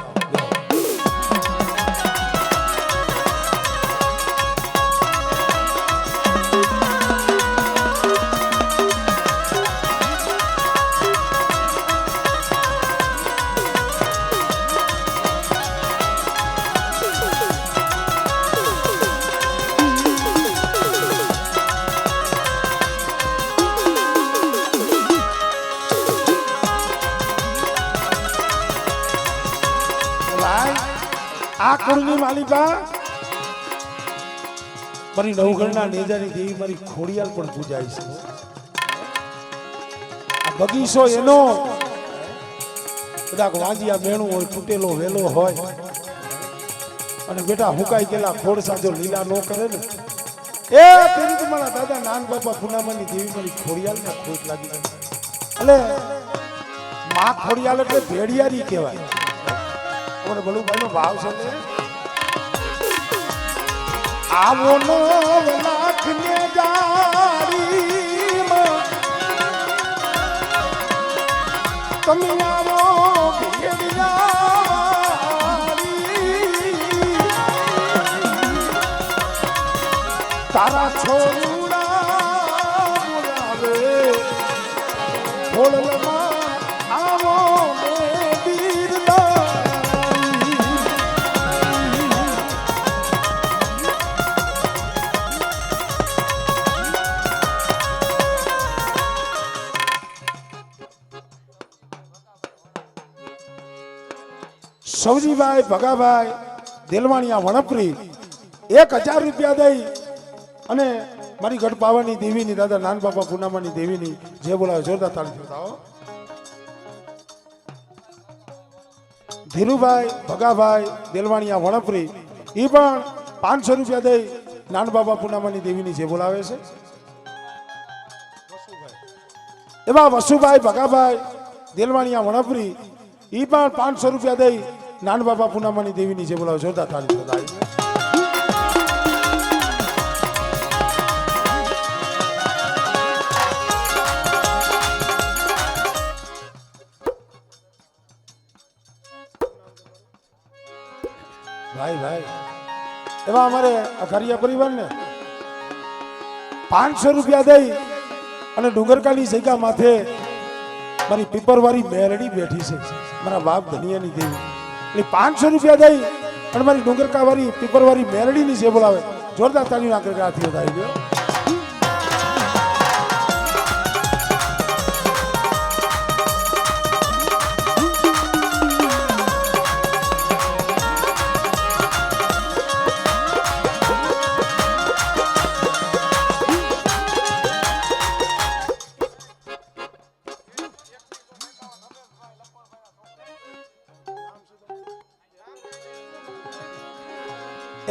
આ કુળની માલિકા મારી નવઘણના નેજાની દેવી મારી ખોડિયાલ પણ પૂજાય છે. આ બગીચો એનો કદાચ વાંજિયા મેણું હોય તૂટેલો વેલો હોય અને બેટા હુકાઈ ગયેલા ખોડ સાજો લીલા નો કરે ને એ તેની તમારા દાદા નાન બાપા પૂનામાની દેવી મારી ખોડિયાલ ને ખોટ લાગી ગઈ. એટલે માં ખોડિયાલ એટલે ભેડિયારી કહેવાય. અમારે ભલુભાઈ નો ભાવ છે ને આવો નો લાખ ને જાડી તમે આવો ભેડિયા છોરુડા બોલાવે હોળલમાં આવો ને બીરદાઈ સૌજીભાઈ ભગાભાઈ દેલવાણિયા વણપરી 1000 રૂપિયા દઈ અને મારી ગઢ પાવાની દેવીની દાદા નાન બાપા પૂનામાની દેવીની જે બોલાવે જોરદાર તાળી બતાવો. ધીરુભાઈ ભગાભાઈ દેલવાણિયા વણપરી એ પણ 500 રૂપિયા દઈ નાન બાપા પૂનામાની દેવીની જે બોલાવે છે. એવા વસુભાઈ ભગાભાઈ દેલવાણિયા વણપરી એ પણ 500 રૂપિયા દઈ નાન બાપા પૂનામાની દેવીની જે બોલાવે જોરદાર તાળી બતાવી. ભાઈ ભાઈ એવા અમારે અઘારિયા પરિવારને 500 રૂપિયા દઈ અને ડુંગરકાની જગ્યા માથે મારી પીપરવાળી મેરડી બેઠી છે મારા બાપ ધનિયાની દેવી એટલે 500 રૂપિયા દઈ અને મારી ડુંગરકાવાળી પીપરવાળી મેરડીની જે બોલાવે જોરદાર તાળીના ગણગણાટથી વધારી ગયો.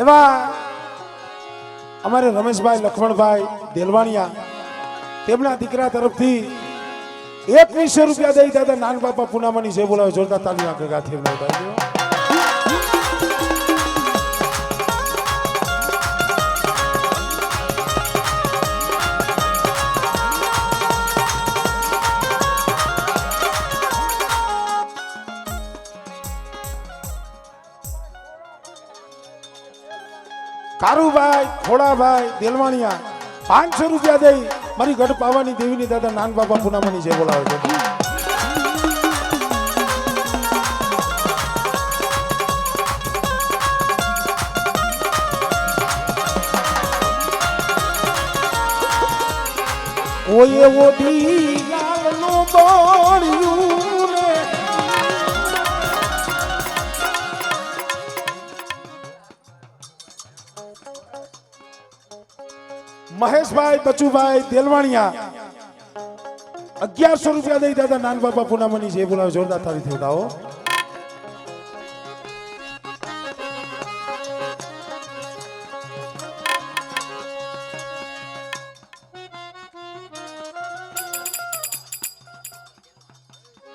એવા અમારે રમેશભાઈ લખમણભાઈ દેલવાણિયા તેમના દીકરા તરફથી 2100 રૂપિયા દઈ દાદા નાન બાપા પૂનામાની જે બોલાવે જોરદાર તાળીના ગણગણાટથી વધારી ગયો. કારુભાઈ ખોડાભાઈ દેલવાણિયા 500 રૂપિયા દઈ મારી ગઢ પાવાની દેવીની દાદા નાન બાપા પૂનામાની જે બોલાવે છે. ઓય ઓઢી લાલનો બોળ્યું ને મહેશભાઈ બચુભાઈ દેલવાણિયા 1100 રૂપિયા દઈ દાદા નાન બાપા પૂનામાની જે બોલાવે જોરદાર તાળીથી વધાવો.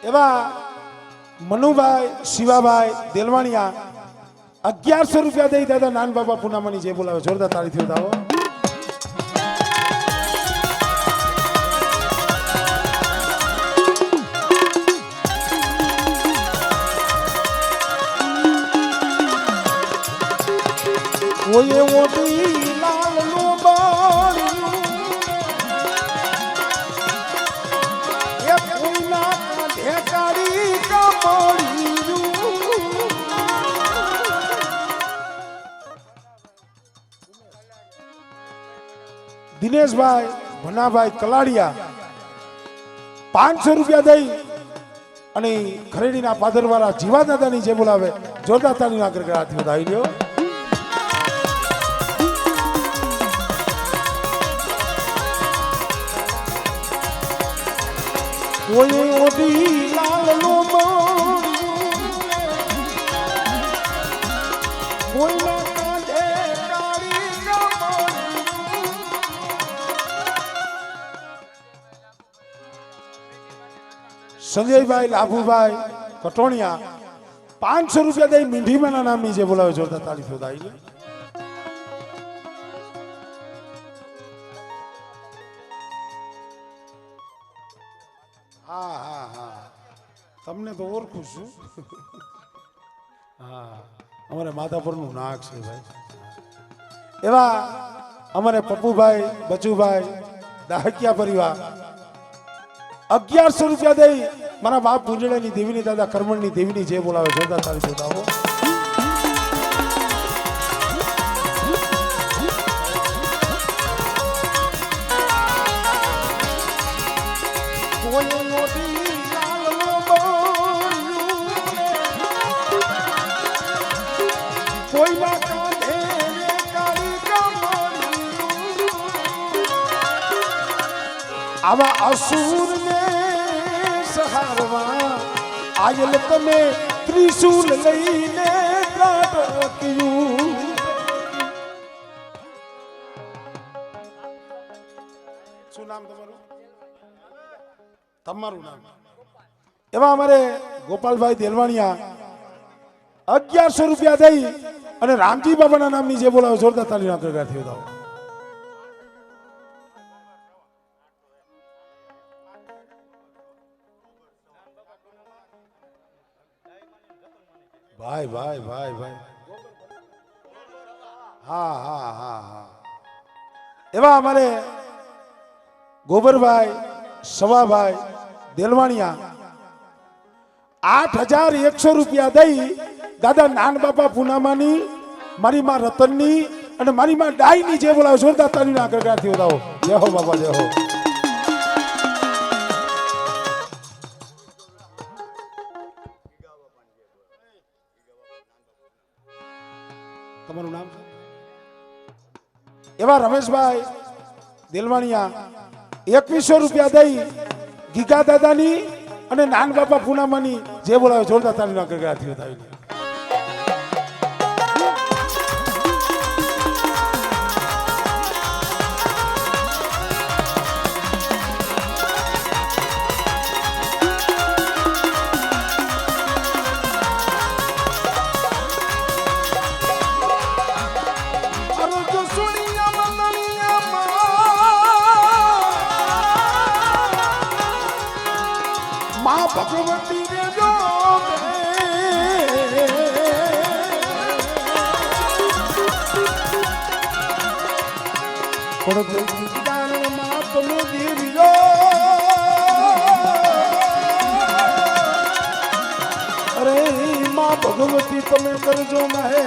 એવા મનુભાઈ શિવાભાઈ દેલવાણિયા 1100 રૂપિયા દઈ દાદા નાન બાપા પૂનામાની જે બોલાવે જોરદાર તાળીથી વધાવો. ઓય ઓઢી લાલનો બોળ્યું એ કોઈના કાંઠે કાળી કમળ્યું. દિનેશભાઈ ભનાભાઈ કલાડિયા 500 રૂપિયા દઈ અને ખરેડીના પાદરવાળા જીવા દાદાની જે બોલાવે જોરદાર તાળીના ગણગણાટથી વધાવી લ્યો. ઓય ઓઢી લાલનો બોળ્યું કાંઠે કાળી કમળ્યું. સંજયભાઈ લાભુભાઈ કટોણિયા 500 રૂપિયા દઈ મીંઢીમાના નામની જે બોલાવે જોરદાર તાળી વધાવી. હા હા હા તમને તો ઓળખું છું. હા અમારે માધાપરનું નાક છે ભાઈ. એવા અમારે પપ્પુભાઈ બચુભાઈ દાહકિયા પરિવાર 1100 રૂપિયા દઈ મારા બાપ પૂંજડાની દેવીની દાદા કર્મણની દેવીની જે બોલાવે જોરદાર તાળી બોલાવો. આવા અસુર ને સહારવા આયલ તમે ત્રિશૂલ લઈને ત્રાટક્યું. શું નામ તમારું? તમારું નામ? એવા અમારે ગોપાલભાઈ દેલવાણિયા 1100 રૂપિયા દઈ અને રામજી બાબાના નામની જે બોલાવે જોરદાર તાળીના ગણગણાટ થયો. ભાઈ ભાઈ ભાઈ ભાઈ હા હા હા હા એવા અમારે ગોબરભાઈ સવાભાઈ દેલવાણિયા 8100 રૂપિયા દઈ દાદા નાન બાપા પૂનામાની મારી માં રતનની અને મારી માં ડાઈની જે બોલાવે જોરદાર તાળીના ગણગણાટથી વધાવો. જય હો બાબા જય હો. તમારું નામ? એવા રમેશભાઈ દેલવાણિયા 2100 રૂપિયા દઈ ગીગા દાદાની અને નાન બાપા પૂનામાની જે બોલાવે જોરદાર તાળીના ગણગણાટથી વધાવી. ભગવતી રે જો અરે માં ભગવતી તમે કરજો મહે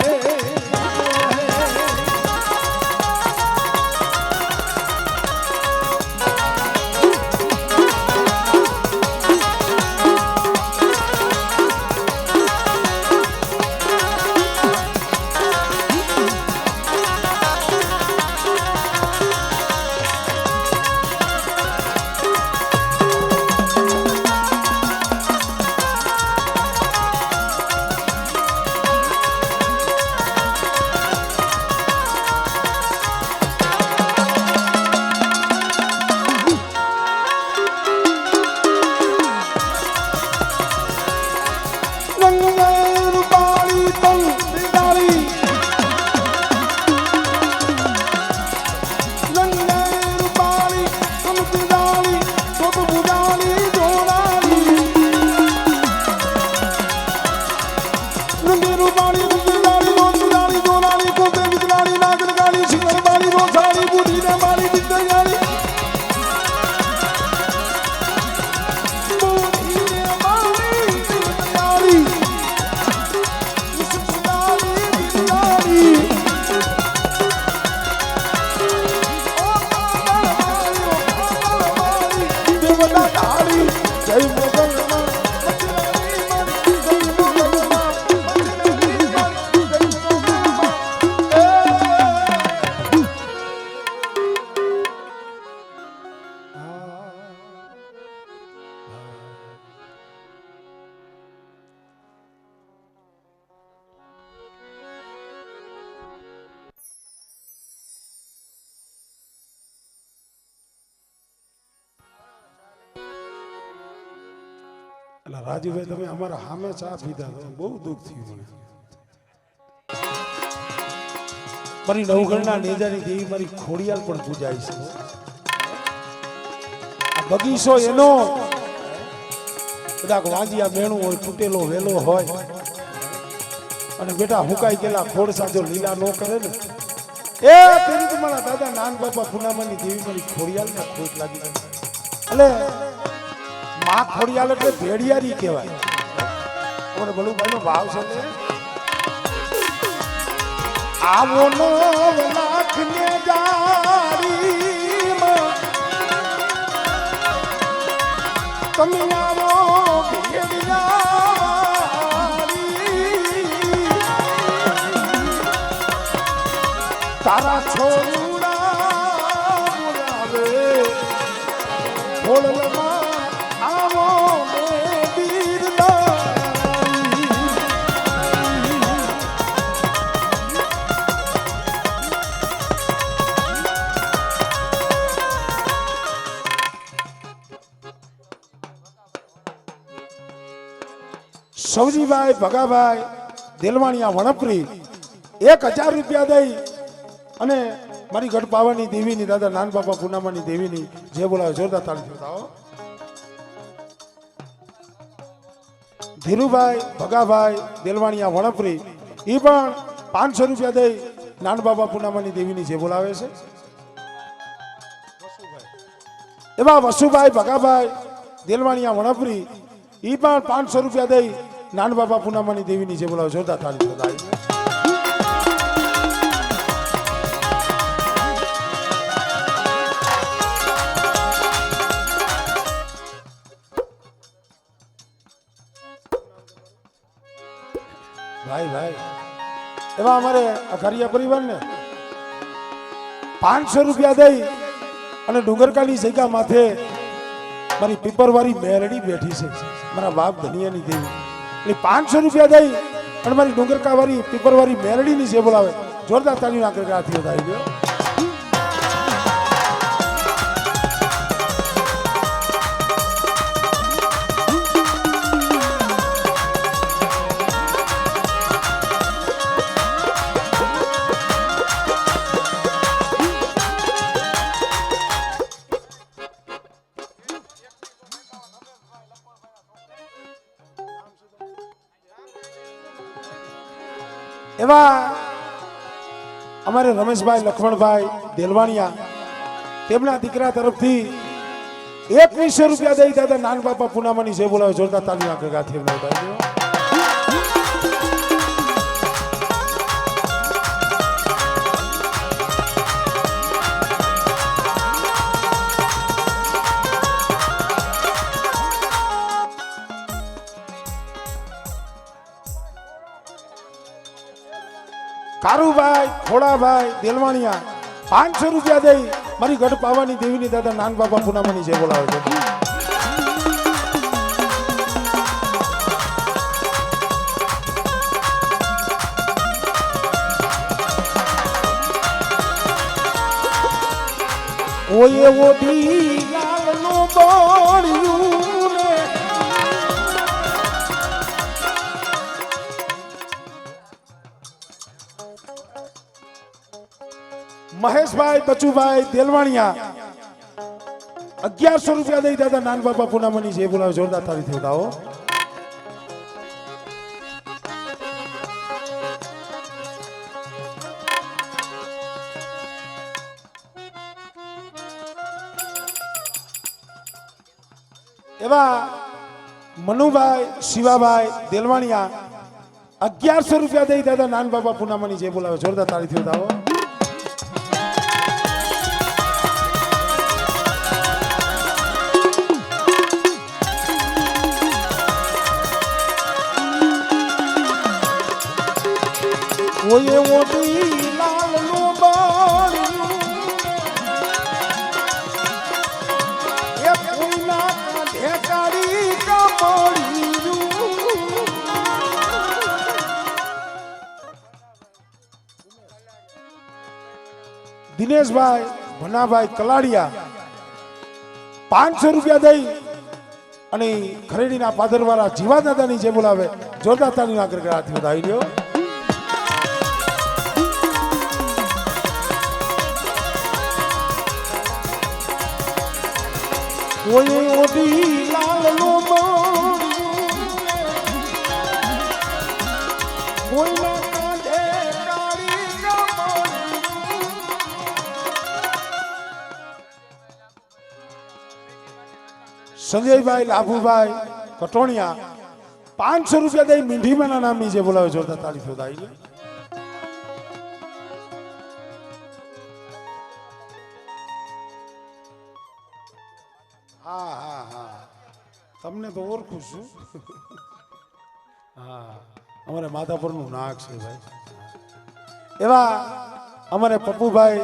રાજુભાઈ તમે અમારા સામે ચા પીધા તો બહુ દુઃખ થયું મને. મારી નવઘણના નેજાની દેવી મારી ખોડિયાલ પણ પૂજાય છે. આ બગીચો એનો કદાચ વાંજિયા મેણું હોય, તૂટેલો વેલો હોય અને બેટા હુકાઈ ગયેલા ખોડ સાજો લીલા ન કરે ને એ તેરી મારા દાદા નાન બાપા પુનામાની દેવી મારી ખોડિયાલ ને ખોટ લાગી ગઈ એટલે માં ખોડિયાલ એટલે ભેડિયારી કહેવાય અમારે બલુભાઈ નો ભાવ છે ને આવો નો લાખ ને જારી તમે આવો તારા છોરુડા બોલાવે બોલમાં આવો મે બીરદારી સૌજીભાઈ ભગાભાઈ દેલવાણિયા વણપરી 1000 રૂપિયા દઈ અને મારી ગઢ પાવાની દેવીની દાદા નાન બાપા પુનામાની દેવીની જે બોલાવે જોરદાર તાળી થતા ધીરુભાઈ ભગાભાઈ દેલવાણિયા વણપરી એ પણ 500 રૂપિયા દઈ નાન બાપા પુનામાની દેવીની જે બોલાવે છે એવા વસુભાઈ ભગાભાઈ દેલવાણિયા વણપરી એ પણ 500 રૂપિયા દઈ નાન બાપા પુનામાની દેવીની જે બોલાવે જોરદાર તાળી થતા ભાઈ ભાઈ એવા અમારે અઘારિયા પરિવાર ને 500 રૂપિયા દઈ અને ડુંગરકાની જગ્યા માથે મારી પીપરવાળી મેરડી બેઠી છે મારા બાપ ધનિયાની દેવી એટલે 500 રૂપિયા દઈ અને મારી ડુંગરકાવાળી પીપરવાળી મેરડીની જે બોલાવે જોરદાર તાળીઓ ના કરી હાથી વધારી ગયો એવા અમારે રમેશભાઈ લખમણભાઈ દેલવાણિયા તેમના દીકરા તરફથી 2100 રૂપિયા દઈ દાદા નાન બાપા પુનામાની જે બોલાવે જોરદાર તાળી ના ગાથી કારુભાઈ ખોડાભાઈ દેલવાણિયા 500 રૂપિયા દઈ મારી ગઢ પાવાની દેવીની દાદા નાન બાપા પુનામાની જે બોલાવે છે ઓય ઓડી લાલનો બોળ્યું ને મહેશભાઈ બચુભાઈ દેલવાણિયા 1100 રૂપિયા દઈ દાદા નાન બાપા પુનામાની જે બોલાવે જોરદાર તાળી થતા એવા મનુભાઈ શિવાભાઈ દેલવાણિયા 1100 રૂપિયા દઈ દાદા નાન બાપા પુનામાની જે બોલાવે જોરદાર તાળી થતા ઓય ઓડી લાલનો બોળ્યું એ કોઈના કાંઠે કાળી કમળ્યું દિનેશભાઈ ભનાભાઈ કલાડિયા 500 રૂપિયા દઈ અને ખરેડીના પાદરવાળા જીવા દાદાની જે બોલાવે જોરદાર તાળી ના કરી હાથી વધાવી લ્યો ઓય ઓડી લાલનો બોળ્યું કોઈના કાંઠે કાળી કમળ્યું સંજયભાઈ લાભુભાઈ કટોણિયા 500 રૂપિયા દઈ મીંઢીમાના નામની જે બોલાવે જોરદાર તાળી થોડાઈ. હા હા હા તમને તો ઓળખું છું. હા અમારે માધાપુરનું નાક છે ભાઈ. એવા અમારે પપ્પુભાઈ